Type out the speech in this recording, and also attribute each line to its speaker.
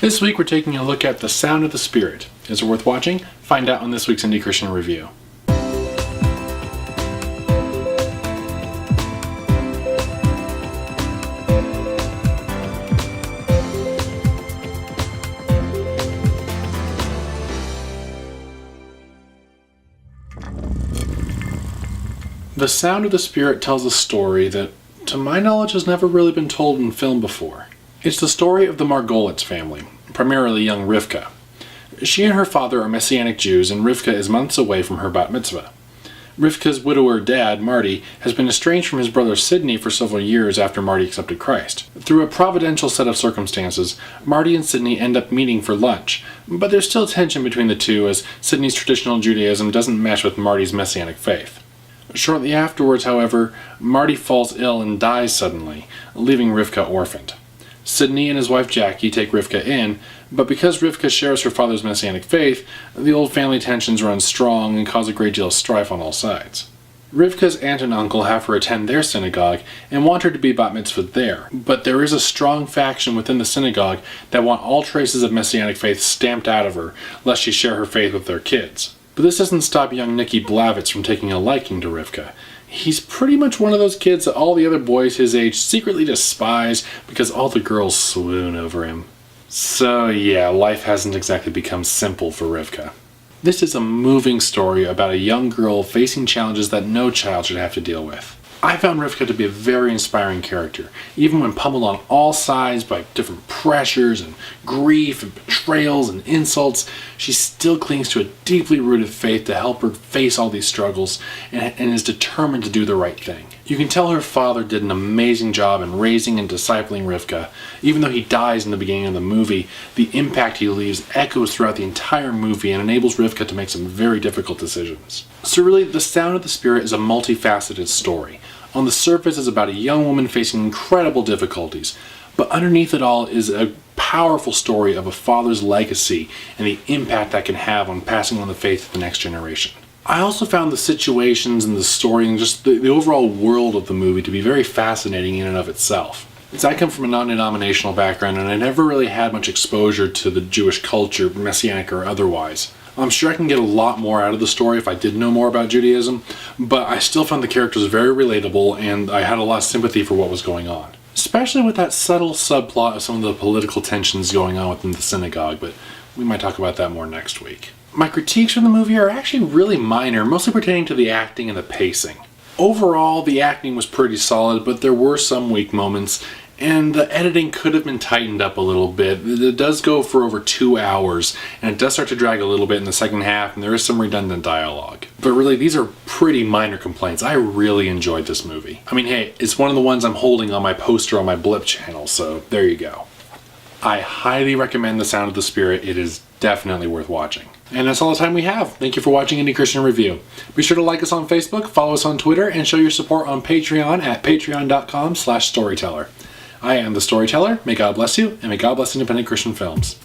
Speaker 1: This week we're taking a look at The Sound of the Spirit. Is it worth watching? Find out on this week's Indy Christian review. The Sound of the Spirit tells a story that, to my knowledge, has never really been told in film before. It's the story of the Margolitz family, primarily young Rivka. She and her father are Messianic Jews, and Rivka is months away from her bat mitzvah. Rivka's widower dad, Marty, has been estranged from his brother Sidney for several years after Marty accepted Christ. Through a providential set of circumstances, Marty and Sidney end up meeting for lunch, but there's still tension between the two as Sidney's traditional Judaism doesn't mesh with Marty's Messianic faith. Shortly afterwards, however, Marty falls ill and dies suddenly, leaving Rivka orphaned. Sidney and his wife Jackie take Rivka in, but because Rivka shares her father's Messianic faith, the old family tensions run strong and cause a great deal of strife on all sides. Rivka's aunt and uncle have her attend their synagogue and want her to be bat mitzvahed there, but there is a strong faction within the synagogue that want all traces of Messianic faith stamped out of her, lest she share her faith with their kids. But this doesn't stop young Nicky Blavitz from taking a liking to Rivka. He's pretty much one of those kids that all the other boys his age secretly despise because all the girls swoon over him. So yeah, life hasn't exactly become simple for Rivka. This is a moving story about a young girl facing challenges that no child should have to deal with. I found Rivka to be a very inspiring character, even when pummeled on all sides by different pressures and grief and betrayals and insults. She still clings to a deeply rooted faith to help her face all these struggles and is determined to do the right thing. You can tell her father did an amazing job in raising and discipling Rivka. Even though he dies in the beginning of the movie, the impact he leaves echoes throughout the entire movie and enables Rivka to make some very difficult decisions. So really, The Sound of the Spirit is a multifaceted story. On the surface, it's about a young woman facing incredible difficulties, but underneath it all is a powerful story of a father's legacy and the impact that can have on passing on the faith to the next generation. I also found the situations and the story and just the overall world of the movie to be very fascinating in and of itself. I come from a non-denominational background and I never really had much exposure to the Jewish culture, Messianic or otherwise. I'm sure I can get a lot more out of the story if I did know more about Judaism, but I still found the characters very relatable and I had a lot of sympathy for what was going on. Especially with that subtle subplot of some of the political tensions going on within the synagogue, but we might talk about that more next week. My critiques from the movie are actually really minor, mostly pertaining to the acting and the pacing. Overall, the acting was pretty solid, but there were some weak moments, and the editing could have been tightened up a little bit. It does go for over 2 hours, and it does start to drag a little bit in the second half, and there is some redundant dialogue. But really, these are pretty minor complaints. I really enjoyed this movie. I mean, hey, it's one of the ones I'm holding on my poster on my Blip channel, so there you go. I highly recommend The Sound of the Spirit. It is definitely worth watching. And that's all the time we have. Thank you for watching Indy Christian Review. Be sure to like us on Facebook, follow us on Twitter, and show your support on Patreon at patreon.com/storyteller. I am The Storyteller. May God bless you, and may God bless independent Christian films.